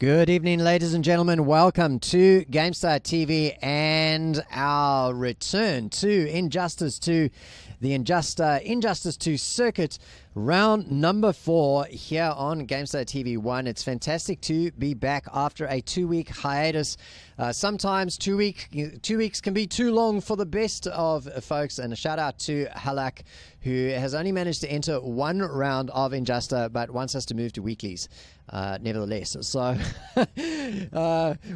Good evening, ladies and gentlemen. Welcome to GameStar TV and our return to Injustice 2, the Injustice 2 circuit, round number 4 here on GameStar TV 1. It's fantastic to be back after a 2-week hiatus. Sometimes 2 weeks can be too long for the best of folks. And a shout out to Halak, who has only managed to enter one round of Injusta, but wants us to move to weeklies. Nevertheless, so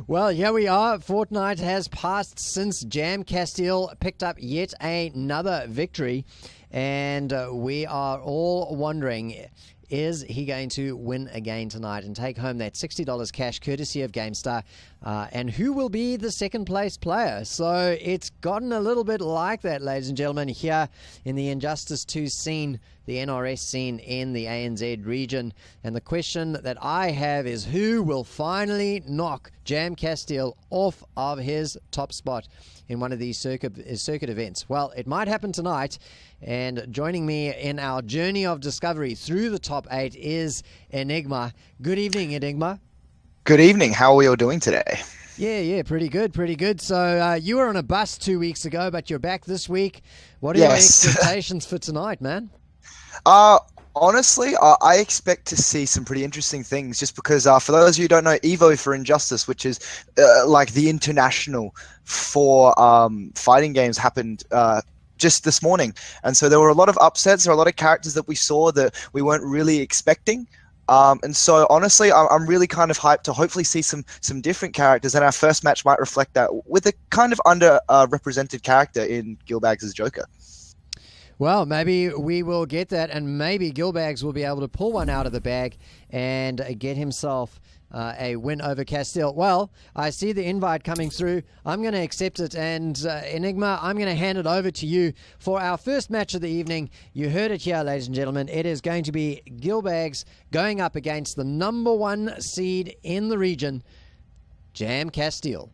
well, here we are. Fortnight has passed since Jam Castiel picked up yet another victory, and we are all wondering, is he going to win again tonight and take home that $60 cash courtesy of GameStar? And who will be the second place player? So it's gotten a little bit like that, ladies and gentlemen, here in the Injustice 2 scene, the NRS scene in the ANZ region. And the question that I have is, who will finally knock Jam Castiel off of his top spot in one of these circuit events? Well, it might happen tonight. And joining me in our journey of discovery through the top 8 is Enigma. Good evening, Enigma. Good evening. How are we all doing today? Yeah, pretty good. So you were on a bus 2 weeks ago, but you're back this week. What are your expectations for tonight, man? Honestly, I expect to see some pretty interesting things, just because for those of you who don't know, Evo for Injustice, which is like the international for fighting games, happened just this morning. And so there were a lot of upsets. There were a lot of characters that we saw that we weren't really expecting. And so honestly, I'm really kind of hyped to hopefully see some different characters, and our first match might reflect that with a kind of underrepresented character in Gilbagz' Joker. Well, maybe we will get that, and maybe Gilbagz will be able to pull one out of the bag and get himself a win over Castiel. Well, I see the invite coming through. I'm going to accept it, and Enigma, I'm going to hand it over to you for our first match of the evening. You heard it here, ladies and gentlemen. It is going to be Gilbagz going up against the number 1 seed in the region, Jam Castiel.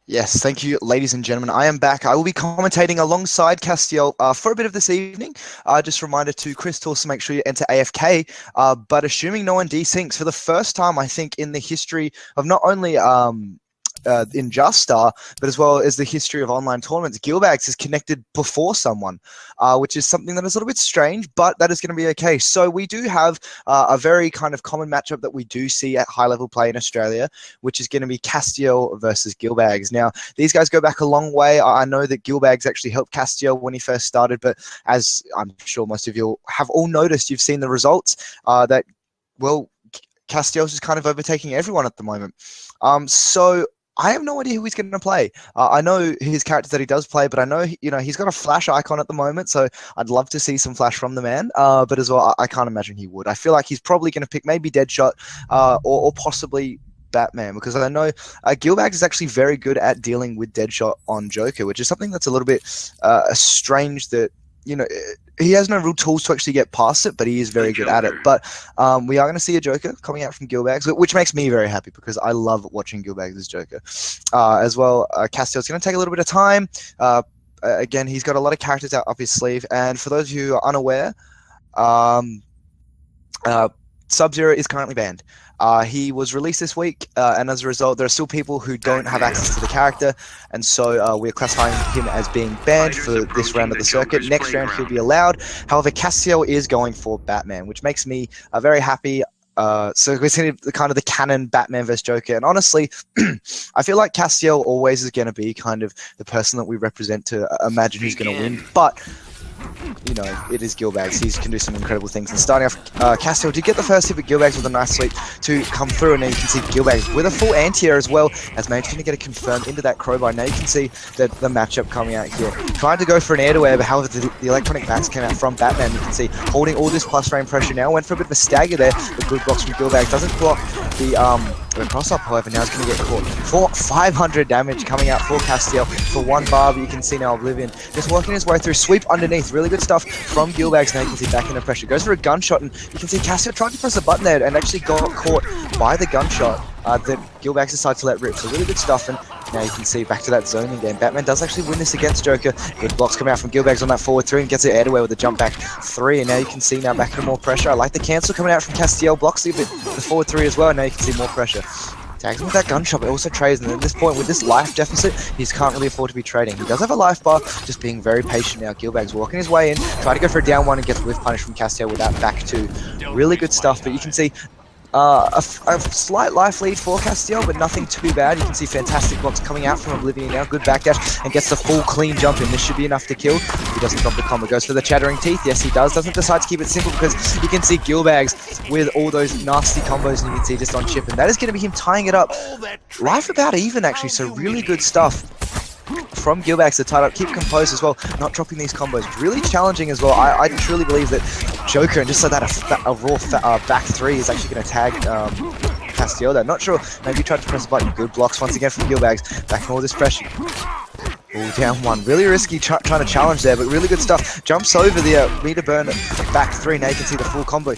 Yes, thank you, ladies and gentlemen. I am back. I will be commentating alongside Castiel for a bit of this evening. Just a reminder to Chris to also make sure you enter AFK. But assuming no one desyncs, for the first time, I think, in the history of not only INJUSTAH, but as well as the history of online tournaments, Gilbagz is connected before someone, which is something that is a little bit strange, but that is going to be okay. So we do have a very kind of common matchup that we do see at high-level play in Australia, which is going to be Castiel versus Gilbagz. Now, these guys go back a long way. I know that Gilbagz actually helped Castiel when he first started, but as I'm sure most of you have all noticed, you've seen the results that, well, Castiel's just kind of overtaking everyone at the moment. So I have no idea who he's going to play. I know his characters that he does play, but I know he's got a Flash icon at the moment, so I'd love to see some Flash from the man. But as well, I can't imagine he would. I feel like he's probably going to pick maybe Deadshot or possibly Batman, because I know Gilbagz is actually very good at dealing with Deadshot on Joker, which is something that's a little bit strange that, he has no real tools to actually get past it, but he is very good at it. But we are going to see a Joker coming out from Gilbagz, which makes me very happy because I love watching Gilbagz' Joker. As well, Castiel's going to take a little bit of time. Again, he's got a lot of characters out up his sleeve. And for those of you who are unaware, Sub-Zero is currently banned. He was released this week, and as a result, there are still people who don't have access to the character, and so we're classifying him as being banned for this round of the circuit. Next round he'll be allowed. However, Castiel is going for Batman, which makes me very happy. So we're seeing kind of the canon Batman vs Joker, and honestly, I feel like Castiel always is going to be kind of the person that we represent to imagine who's going to win, but it is Gilbagz. He can do some incredible things. And starting off, Castiel did get the first hit, but Gilbagz with a nice sweep to come through. And now you can see Gilbagz with a full anti-air as well, as managed to get it confirmed into that crowbar. Now you can see the matchup coming out here. Trying to go for an air to air, but however, the electronic bats came out from Batman. You can see holding all this plus frame pressure now. Went for a bit of a stagger there. The good box from Gilbagz doesn't block the cross-up, however, now it's going to get caught for 500 damage coming out for Castiel for one bar, but you can see now Oblivion just working his way through, sweep underneath, really good stuff from Gilbagz. Now you can see back into pressure, goes for a gunshot, and you can see Castiel tried to press the button there and actually got caught by the gunshot that Gilbagz decided to let rip, so really good stuff. And Now you can see back to that zoning game. Batman does actually win this against Joker. Good blocks coming out from Gilbagz on that forward 3 and gets it aired away with a jump back 3. And now you can see now back into more pressure. I like the cancel coming out from Castiel. Blocks the forward 3 as well. And now you can see more pressure. Tags him with that gunshot, but also trades. And at this point, with this life deficit, he can't really afford to be trading. He does have a life bar, just being very patient now. Gilbagz walking his way in, trying to go for a down 1 and gets whiff punish from Castiel with that back 2. Really good stuff, but you can see a slight life lead for Castiel, but nothing too bad. You can see fantastic blocks coming out from Oblivion now. Good backdash and gets the full clean jump in. This should be enough to kill. He doesn't drop the combo. Goes for the Chattering Teeth. Yes, he does. Doesn't decide to keep it simple because you can see Gilbagz with all those nasty combos and you can see just on chip. And that is going to be him tying it up. Life about even, actually, so really good stuff from Gilbagz to tie up, keep composed as well, not dropping these combos. Really challenging as well. I truly believe that Joker, and just so that a raw back 3 is actually going to tag Castiel there. Not sure, maybe he tried to press a button. Good blocks once again from Gilbagz, back from all this pressure. Ooh, down 1. Really risky trying to challenge there, but really good stuff. Jumps over the meter burn back 3. Now you can see the full combo.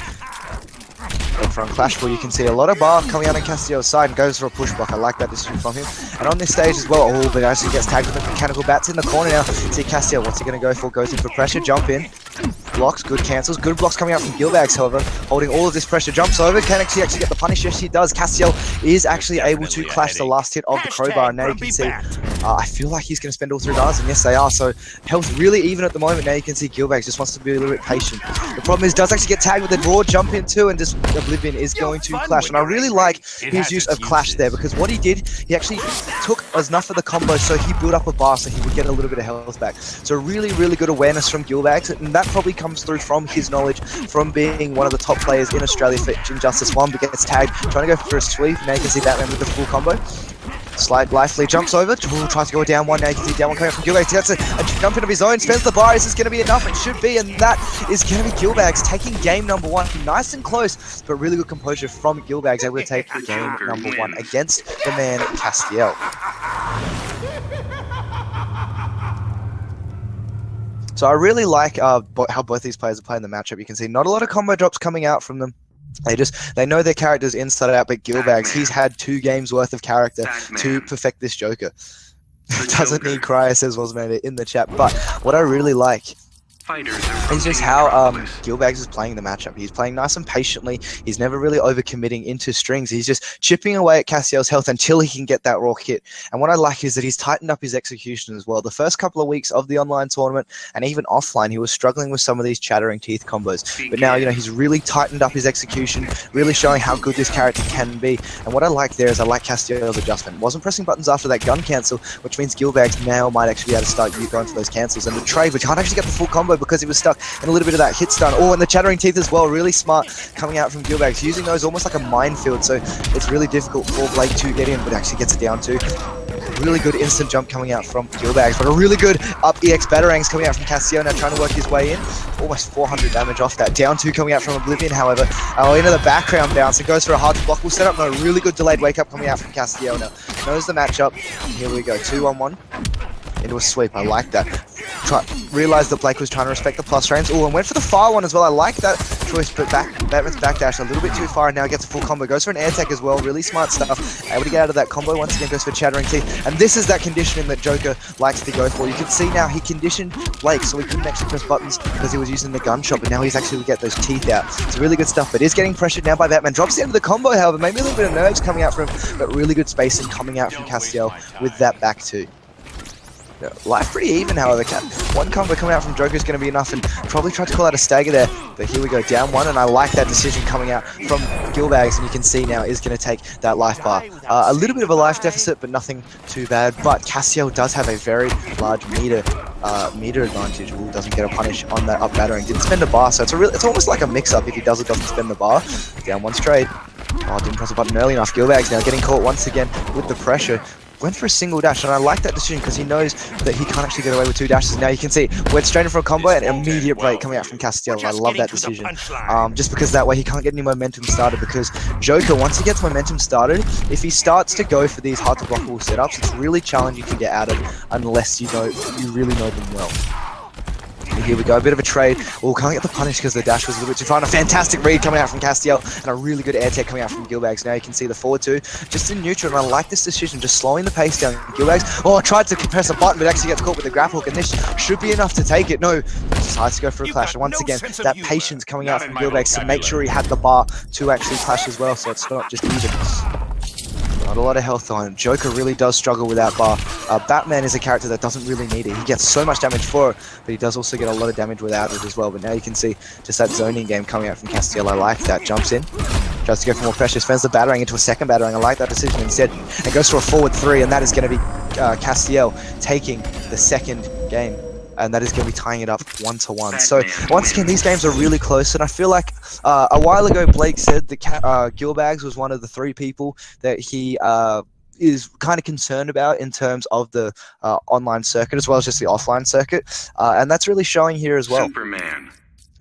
From Clash where you can see a lot of bar coming out on Castiel's side and goes for a push block. I like that decision from him. And on this stage as well, but actually gets tagged with the mechanical bats in the corner now. See Castiel, what's he going to go for? Goes in for pressure, jump in. Blocks, good cancels, good blocks coming out from Gilbagz, however, holding all of this pressure, jumps over, can actually get the punish. Yes, he does. Castiel is actually able to clash the last hit of the crowbar, and now you can see, I feel like he's going to spend all 3 bars, and yes, they are, so health really even at the moment. Now you can see Gilbagz just wants to be a little bit patient. The problem is, does actually get tagged with a raw jump in too, and just Oblivion is going to clash, and I really like his use of clash there, because what he did, he actually took enough of the combo, so he built up a bar, so he would get a little bit of health back. So really, really good awareness from Gilbagz, and that probably comes through from his knowledge from being one of the top players in Australia for Injustice 1, but gets tagged, trying to go for a sweep. Now you can see Batman with the full combo. Slide lively, jumps over, tries to go down 1. Now you can see down 1 coming up from Gilbagz. He gets a jump in of his own, spends the bar. Is this going to be enough? It should be, and that is going to be Gilbagz taking game number 1. Nice and close, but really good composure from Gilbagz, able to take game number 1 against the man Castiel. So I really like how both these players are playing the matchup. You can see not a lot of combo drops coming out from them. They know their characters inside out, but Gilbagz, he's had 2 games worth of character to perfect this Joker. Doesn't need cry, says Wasman in the chat. But what I really like it's just how Gilbagz is playing the matchup. He's playing nice and patiently. He's never really overcommitting into strings. He's just chipping away at Castiel's health until he can get that raw hit. And what I like is that he's tightened up his execution as well. The first couple of weeks of the online tournament and even offline, he was struggling with some of these Chattering Teeth combos. But now, he's really tightened up his execution, really showing how good this character can be. And what I like there is I like Castiel's adjustment. Wasn't pressing buttons after that gun cancel, which means Gilbagz now might actually be able to start going for those cancels. And the trade, which can't actually get the full combo because he was stuck in a little bit of that hit stun. Oh, and the Chattering Teeth as well, really smart coming out from Gilbagz, using those almost like a minefield, so it's really difficult for Blake to get in, but actually gets it down too. Really good instant jump coming out from Gilbagz, but a really good up EX Batarangs coming out from Castiel, now trying to work his way in. Almost 400 damage off that. Down 2 coming out from Oblivion, however. Into the background bounce. It goes for a hard to block. We'll set up a really good delayed wake up coming out from Castiel now. Knows the matchup. Here we go, 2-on-1. Into a sweep, I like that. Realised that Blake was trying to respect the plus frames. Oh, and went for the far one as well. I like that choice, but Batman's backdash a little bit too far, and now gets a full combo. Goes for an air tech as well, really smart stuff. Able to get out of that combo, once again goes for Chattering Teeth. And this is that conditioning that Joker likes to go for. You can see now he conditioned Blake, so he couldn't actually press buttons because he was using the gunshot, but now he's actually get those teeth out. It's really good stuff, but is getting pressured now by Batman. Drops the end of the combo, however, maybe a little bit of nerves coming out from him, but really good spacing coming out from Castiel with that back two. Life pretty even, however. One combo coming out from Joker is going to be enough, and probably tried to call out a stagger there, but here we go, down 1, and I like that decision coming out from Gilbagz, and you can see now is going to take that life bar. A little bit of a life deficit, but nothing too bad, but Castiel does have a very large meter advantage. Ooh, doesn't get a punish on that up battering. Didn't spend a bar, so it's almost like a mix-up if he does or doesn't spend the bar. Down 1 straight. Oh, didn't press a button early enough. Gilbagz now getting caught once again with the pressure. Went for a single dash, and I like that decision because he knows that he can't actually get away with 2 dashes. Now you can see, went straight in for a combo and immediate break coming out from Castiel. I love that decision. Just because that way he can't get any momentum started, because Joker, once he gets momentum started, if he starts to go for these hard to blockable setups, it's really challenging to get out of unless you really know them well. Here we go, a bit of a trade. Oh, can't get the punish because the dash was a little bit too far. And a fantastic read coming out from Castiel, and a really good air tech coming out from Gilbagz. Now you can see the forward two just in neutral, and I like this decision, just slowing the pace down. Gilbagz, oh, tried to press a button, but actually gets caught with the grapple hook, and this should be enough to take it. No, decides to go for a clash. And once again, that patience coming out from Gilbagz to make sure he had the bar to actually clash as well, so it's not just even. Not a lot of health on. Joker really does struggle with that bar. Batman is a character that doesn't really need it. He gets so much damage for it, but he does also get a lot of damage without it as well. But now you can see just that zoning game coming out from Castiel. I like that. Jumps in, tries to go for more pressure, spends the batarang into a second batarang. I like that decision instead, and goes for a forward three, and that is going to be Castiel taking the second game. And that is going to be tying it up 1-1. So once again, these games are really close, and I feel like a while ago Blake said that Gilbagz was one of the 3 people that he is kind of concerned about in terms of the online circuit as well as just the offline circuit, and that's really showing here as well. Superman.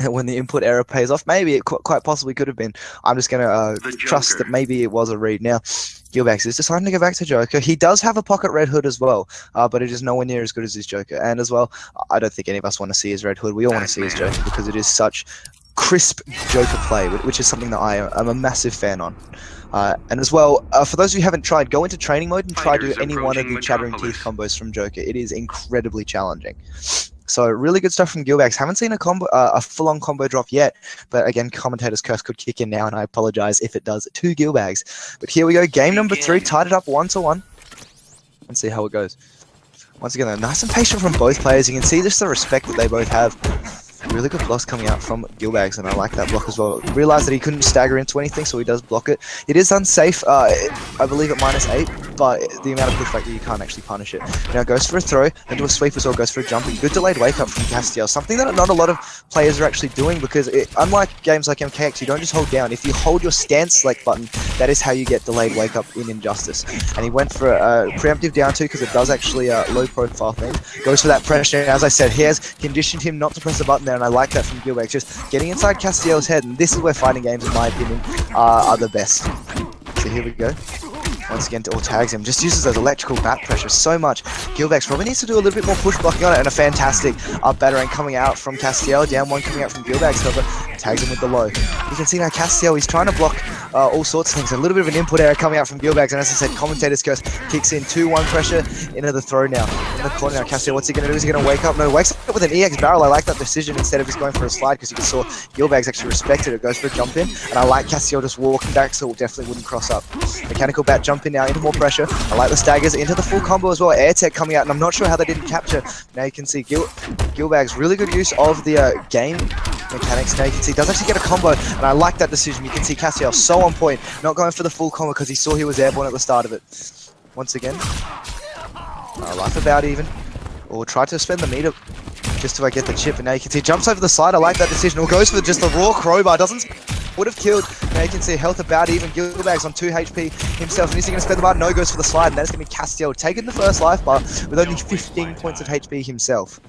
When the input error pays off, maybe it quite possibly could have been. I'm just going to trust that maybe it was a read. Now, Gilbagz is deciding to go back to Joker. He does have a pocket red hood as well, but it is nowhere near as good as his Joker. And as well, I don't think any of us want to see his red hood. We all want to see his Joker because it is such crisp Joker play, which is something that I am a massive fan on. And as well, for those who haven't tried, go into training mode and try to do any one of the Chattering Teeth combos from Joker. It is incredibly challenging. So really good stuff from Gilbagz. Haven't seen a full-on combo drop yet, but again, commentator's curse could kick in now, and I apologize if it does to Gilbagz. But here we go, game number 3, tied it up 1-1, and see how it goes. Once again, nice and patient from both players. You can see just the respect that they both have. Really good blocks coming out from Gilbagz, and I like that block as well. Realized that he couldn't stagger into anything, so he does block it. It is unsafe, I believe at -8, but the amount of pushback that you can't actually punish it. Now goes for a throw, into a sweep as well, goes for a jumping. Good delayed wake up from Castiel, something that not a lot of players are actually doing, because unlike games like MKX, you don't just hold down. If you hold your stance select button, that is how you get delayed wake up in Injustice. And he went for a preemptive down 2 because it does actually low profile things. Goes for that pressure, and as I said, he has conditioned him not to press the button there, and I like that from Gilbagz, just getting inside Castiel's head, and this is where fighting games, in my opinion, are the best. So here we go. Once again, all tags him, just uses those electrical back pressure so much. Gilbagz probably needs to do a little bit more push blocking on it, and a fantastic up batarang coming out from Castiel, down 1 coming out from Gilbagz, however, tags him with the low. You can see now Castiel, he's trying to block all sorts of things, a little bit of an input error coming out from Gilbagz, and as I said, commentator's curse kicks in, 2-1 pressure into the throw now. In the corner now, Castiel, what's he going to do? Is he going to wake up? No, wakes up with an EX barrel. I like that decision instead of just going for a slide, because you saw Gilbagz actually respected it, goes for a jump in, and I like Castiel just walking back, so it definitely wouldn't cross up. Mechanical bat jump in now into more pressure. I like the staggers into the full combo as well. Air tech coming out, and I'm not sure how they didn't capture. Now you can see Gilbagz, really good use of the game mechanics. Now you can see he does actually get a combo, and I like that decision. You can see Castiel so on point, not going for the full combo because he saw he was airborne at the start of it. Once again, life about even, or try to spend the meter just to get the chip, and now you can see he jumps over the side. I like that decision, or goes for just the raw crowbar, would have killed. Now you can see health about even. Gilbagz on 2 HP himself, and is he going to spend the bar? No, goes for the slide, and that is going to be Castiel taking the first life bar with only 15 points of HP himself.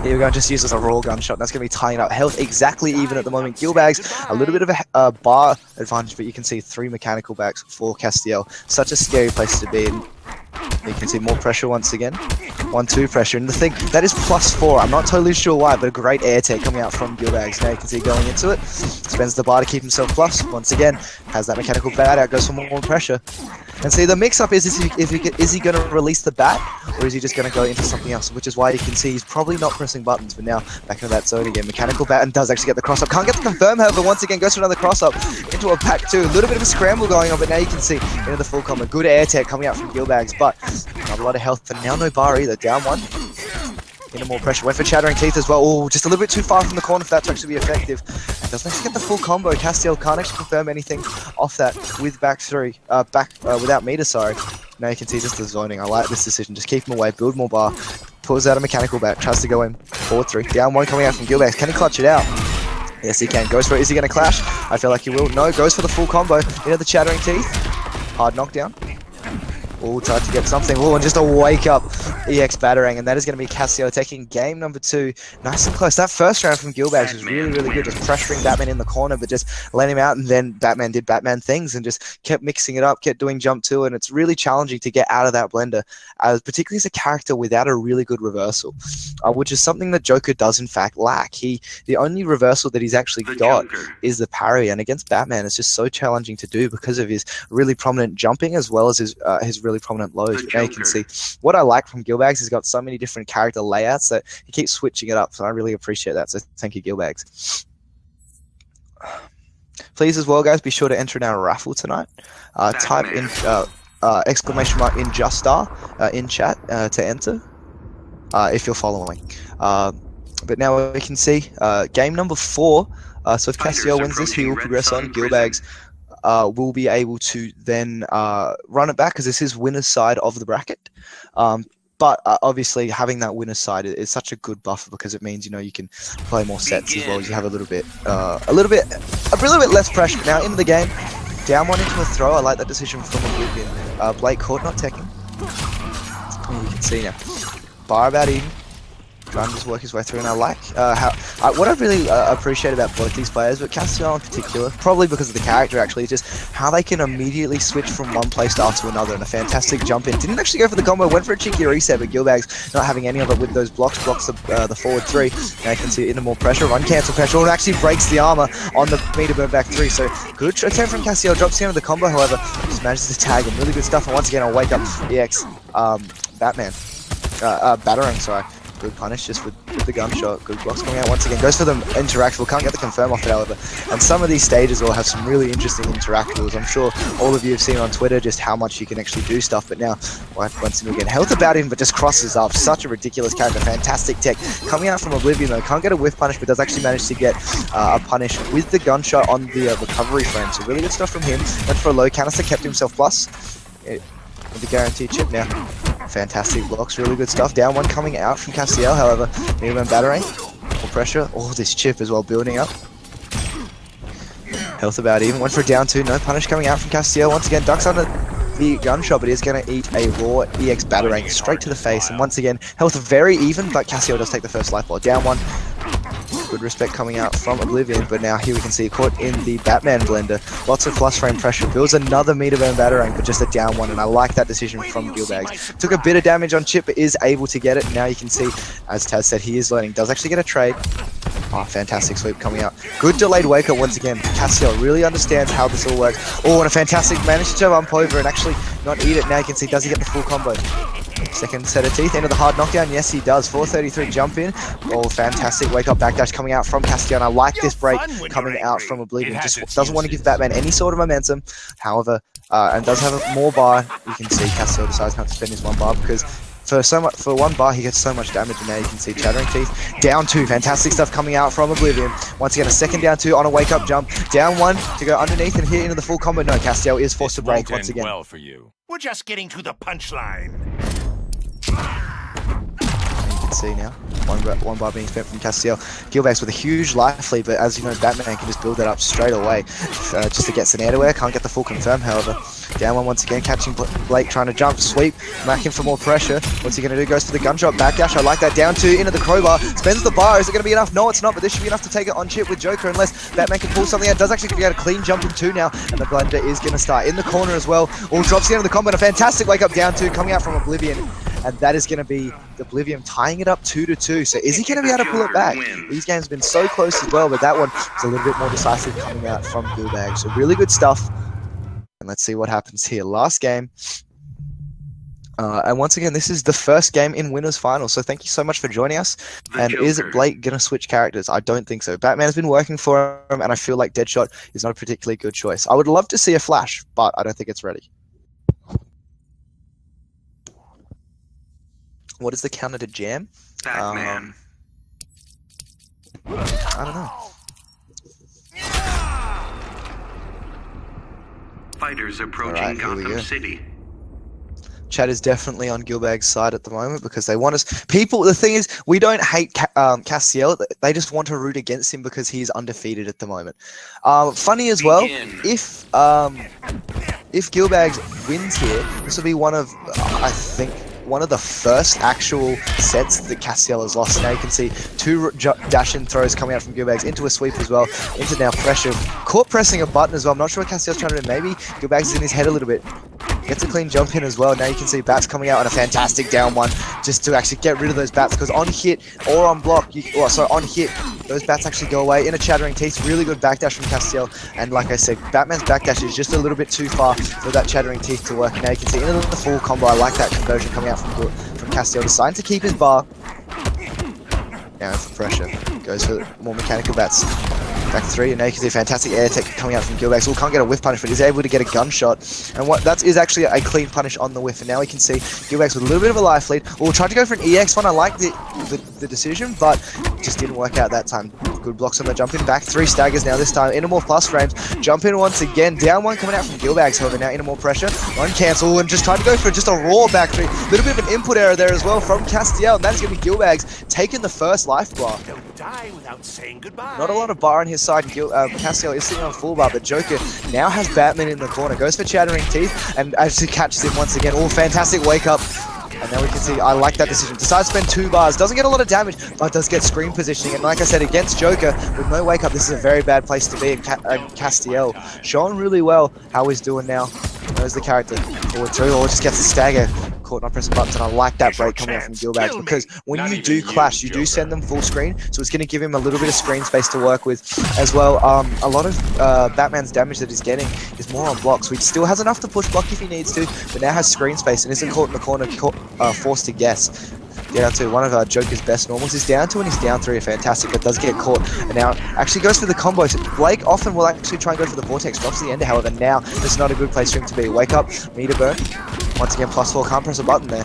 Here we go, just uses a raw gunshot. That's going to be tying up health exactly even at the moment. Gilbagz, a little bit of a bar advantage, but you can see 3 mechanical backs for Castiel. Such a scary place to be in. You can see more pressure once again. 1-2 pressure, and the thing, that is +4. I'm not totally sure why, but a great air tech coming out from Gilbagz. Now you can see going into it. Spends the bar to keep himself plus. Once again, has that mechanical bat out, goes for more pressure. And see, the mix-up is he going to release the bat, or is he just going to go into something else? Which is why you can see he's probably not pressing buttons, but now back into that zone again. Mechanical bat, and does actually get the cross-up. Can't get the confirm, however, once again goes for another cross-up into a pack 2. A little bit of a scramble going on, but now you can see into the full combo. Good air tech coming out from Gilbagz, but not a lot of health, and now no bar either. Down 1. Into more pressure. Went for Chattering Teeth as well. Oh, just a little bit too far from the corner for that to actually be effective. And doesn't actually get the full combo. Castiel can't actually confirm anything off that with without meter, sorry. Now you can see just the zoning. I like this decision. Just keep him away, build more bar, pulls out a mechanical bat, tries to go in. 4-3. Down 1 coming out from Gilbagz. Can he clutch it out? Yes, he can. Goes for it. Is he going to clash? I feel like he will. No, goes for the full combo into the Chattering Teeth. Hard knockdown. Oh, tried to get something. Oh, and just a wake up EX Batarang, and that is going to be Castiel taking game number 2. Nice and close. That first round from Gilbagz was really, really good, just pressuring Batman in the corner, but just letting him out, and then Batman did Batman things and just kept mixing it up, kept doing jump 2, and it's really challenging to get out of that blender, particularly as a character without a really good reversal, which is something that Joker does in fact lack. The only reversal that he's actually got is the parry, and against Batman it's just so challenging to do because of his really prominent jumping as well as his really prominent lows. But now you can see what I like from Gilbagz. He's got so many different character layouts that he keeps switching it up, so I really appreciate that. So thank you, Gilbagz. Please as well, guys, be sure to enter in our raffle tonight. Type in exclamation mark INJUSTAH in chat to enter if you're following. But now we can see game number 4. So if Castiel wins this, he will progress on. Gilbagz will be able to then run it back because this is winner's side of the bracket. But obviously having that winner's side is such a good buffer because it means, you know, you can play more sets as well as you have a little bit less pressure. Now into the game, down 1 into a throw. I like that decision from Oblivion. Blake caught not teching. You can see now. Bar about even. Trying to just work his way through, and I like what I really appreciate about both these players, but Castiel in particular, probably because of the character actually, is just how they can immediately switch from one playstyle to another, and a fantastic jump in. Didn't actually go for the combo, went for a cheeky reset, but Gilbagz not having any of it with those blocks the forward 3. Now you can see into more pressure, run cancel pressure, and actually breaks the armor on the meter burn back 3. So good attempt from Castiel, drops down to the combo, however, just manages to tag him. Really good stuff, and once again I'll wake up EX Batarang, sorry. Good punish just with the gunshot. Good blocks coming out once again. Goes for the interactable. Can't get the confirm off it, however. And some of these stages will have some really interesting interactables. I'm sure all of you have seen on Twitter just how much you can actually do stuff. But now, once again, health about him, but just crosses up. Such a ridiculous character. Fantastic tech. Coming out from Oblivion, though. Can't get a whiff punish, but does actually manage to get a punish with the gunshot on the recovery frame. So really good stuff from him. Went for a low canister, kept himself plus. With the guaranteed chip now. Fantastic blocks, really good stuff. Down 1 coming out from Castiel, however. Meterman Batarang. More pressure. Oh, this chip as well building up. Health about even. Went for a down 2. No punish coming out from Castiel. Once again, ducks under the gunshot, but he's going to eat a raw EX Batarang straight to the face. And once again, health very even, but Castiel does take the first life ball. Down 1. Good respect coming out from Oblivion, but now here we can see caught in the Batman blender. Lots of flush frame pressure. Builds another meter burn Batarang, but just a down 1, and I like that decision from Gilbagz. Took a bit of damage on chip, but is able to get it. Now you can see, as Taz said, he is learning. Does actually get a trade. Oh, fantastic sweep coming out. Good delayed wake up once again. Castiel really understands how this all works. Oh, and a fantastic manage to jump over and actually not eat it. Now you can see, does he get the full combo? Second set of teeth, into the hard knockdown. Yes, he does. 433 jump in. Oh, fantastic wake up backdash coming out from Castiel. I like this break coming out from Oblivion. Just doesn't want to give Batman any sort of momentum. However, and does have more bar. You can see Castiel decides not to spend his 1 bar because for 1 bar he gets so much damage, and now you can see chattering teeth. Down 2, fantastic stuff coming out from Oblivion. Once again, a second down 2 on a wake up jump. Down 1 to go underneath and hit into the full combo. No, Castiel is forced to break once again. Well for you. We're just getting to the punchline. You can see now, one bar being spent from Castiel. Gilbagz with a huge life lead, but as you know, Batman can just build that up straight away just to get some air to wear. Can't get the full confirm, however. Down 1 once again, catching Blake trying to jump, sweep, Mac in for more pressure. What's he going to do? Goes for the gunshot, backdash. I like that. Down 2 into the crowbar, spends the bar. Is it going to be enough? No, it's not, but this should be enough to take it on chip with Joker, unless Batman can pull something out. Does actually get a clean jump in 2 now, and the blender is going to start in the corner as well. All drops the end of the combo, and a fantastic wake up down 2 coming out from Oblivion. And that is going to be Oblivion tying it up 2-2. So is he going to be able to pull it back? These games have been so close as well, but that one is a little bit more decisive coming out from Gilbagz. So really good stuff. And let's see what happens here. Last game. And once again, this is the first game in Winners Final. So thank you so much for joining us. And is Blake going to switch characters? I don't think so. Batman has been working for him, and I feel like Deadshot is not a particularly good choice. I would love to see a Flash, but I don't think it's ready. What is the counter to Jam? Batman. I don't know. Fighters approaching Gotham City. Chat is definitely on Gilbagz's side at the moment because they want us. People, the thing is, we don't hate Castiel. They just want to root against him because he's undefeated at the moment. Funny as well, if Gilbagz wins here, this will be one of, I think, one of the first actual sets that Castiel has lost. Now you can see 2 dash-in throws coming out from Gilbagz into a sweep as well, into now pressure. Caught pressing a button as well. I'm not sure what Castiel's trying to do. Maybe Gilbagz is in his head a little bit. Gets a clean jump in as well. Now you can see bats coming out on a fantastic down one just to actually get rid of those bats, because on hit or on block, on hit, those bats actually go away. In a chattering teeth, really good backdash from Castiel. And like I said, Batman's backdash is just a little bit too far for that chattering teeth to work. Now you can see into the full combo. I like that conversion coming out from Castiel, deciding to keep his bar. Now for pressure, goes for more mechanical bats. Back 3, and now you can see fantastic air tech coming out from Gilbagz. Can't get a whiff punish, but he's able to get a gunshot. And that is actually a clean punish on the whiff. And now we can see Gilbagz with a little bit of a life lead. We'll try to go for an EX one. I like the decision, but just didn't work out that time. Good blocks on the jump in. Back 3 staggers now this time. Into more plus frames. Jump in once again. Down one coming out from Gilbagz, however. Now into more pressure. One cancel, and just trying to go for just a raw back 3. A little bit of an input error there as well from Castiel. And that is going to be Gilbagz taking the first life bar. Don't die without saying goodbye. Not a lot of bar on his side. Castiel is sitting on full bar, but Joker now has Batman in the corner. Goes for chattering teeth, and actually catches him once again. Oh, fantastic wake up. And now we can see, I like that decision. Decides to spend 2 bars. Doesn't get a lot of damage, but does get screen positioning. And like I said, against Joker, with no wake up, this is a very bad place to be. And Castiel showing really well how he's doing now. Knows the character. Forward 2, or just gets a stagger. Caught not pressing buttons, and I like that break coming out from Gilbagz, because when you do clash, you do send them full screen, so it's going to give him a little bit of screen space to work with as well. A lot of Batman's damage that he's getting is more on blocks, so he still has enough to push block if he needs to, but now has screen space and isn't caught in the corner, forced to guess. Down to one of Joker's best normals is down 2, and he's down 3, fantastic, but does get caught, and now actually goes for the combos. Blake often will actually try and go for the vortex, drops the ender, however now this is not a good place for him to be. Wake up, meter burn, once again +4, can't press a button there.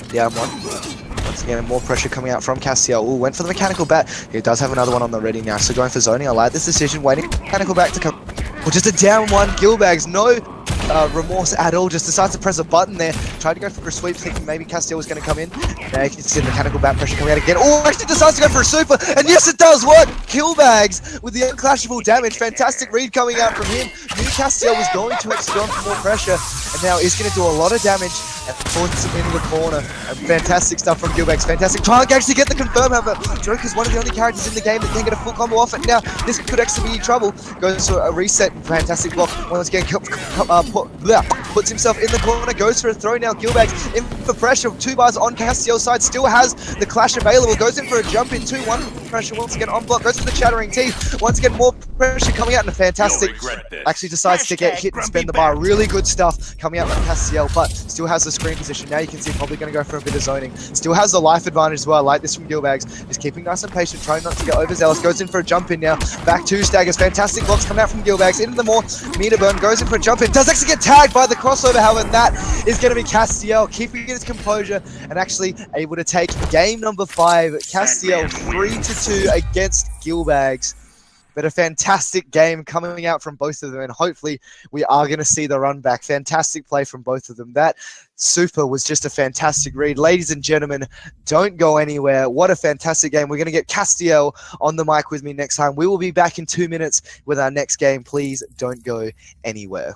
Down 1. Once again, more pressure coming out from Castiel. Ooh, went for the mechanical bat. He does have another one on the ready now, so going for zoning. I like this decision, waiting mechanical bat to come. Well, just a down 1, Gilbagz, no remorse at all, just decides to press a button there. Tried to go for a sweep, thinking maybe Castiel was going to come in. Now you can see the mechanical bat pressure coming out again. Oh, actually decides to go for a super, and yes, it does work! Gilbagz with the unclashable damage. Fantastic read coming out from him. Knew Castiel was going to extend for more pressure, and now is going to do a lot of damage and puts him into the corner. And fantastic stuff from Gilbagz. Fantastic. Trying to actually get the confirm, however, Joker's one of the only characters in the game that can get a full combo off it. Now, this could actually be trouble. Goes for a reset. Fantastic block. Once again, puts himself in the corner. Goes for a throw now. Gilbagz in for pressure. 2 bars on Castiel's side. Still has the clash available. Goes in for a jump in 2-1 pressure. Once again on block. Goes for the chattering teeth. Once again, more pressure coming out, and a fantastic. Actually decides to get hit and spend the bar. Really good stuff coming out from Castiel, but still has the screen position. Now you can see probably going to go for a bit of zoning. Still has the life advantage as well. I like this from Gilbagz. Just keeping nice and patient, trying not to get overzealous. Goes in for a jump in now. Back 2 staggers. Fantastic blocks coming out from Gilbagz. Into the more meter burn. Goes in for a jump in. Does actually get tagged by the crossover, however, that is going to be Castiel keeping his composure and actually able to take game number 5. Castiel 3-2 against Gilbagz. But a fantastic game coming out from both of them, and hopefully we are going to see the run back. Fantastic play from both of them. That super was just a fantastic read. Ladies and gentlemen, don't go anywhere. What a fantastic game. We're going to get Castiel on the mic with me next time. We will be back in 2 minutes with our next game. Please don't go anywhere.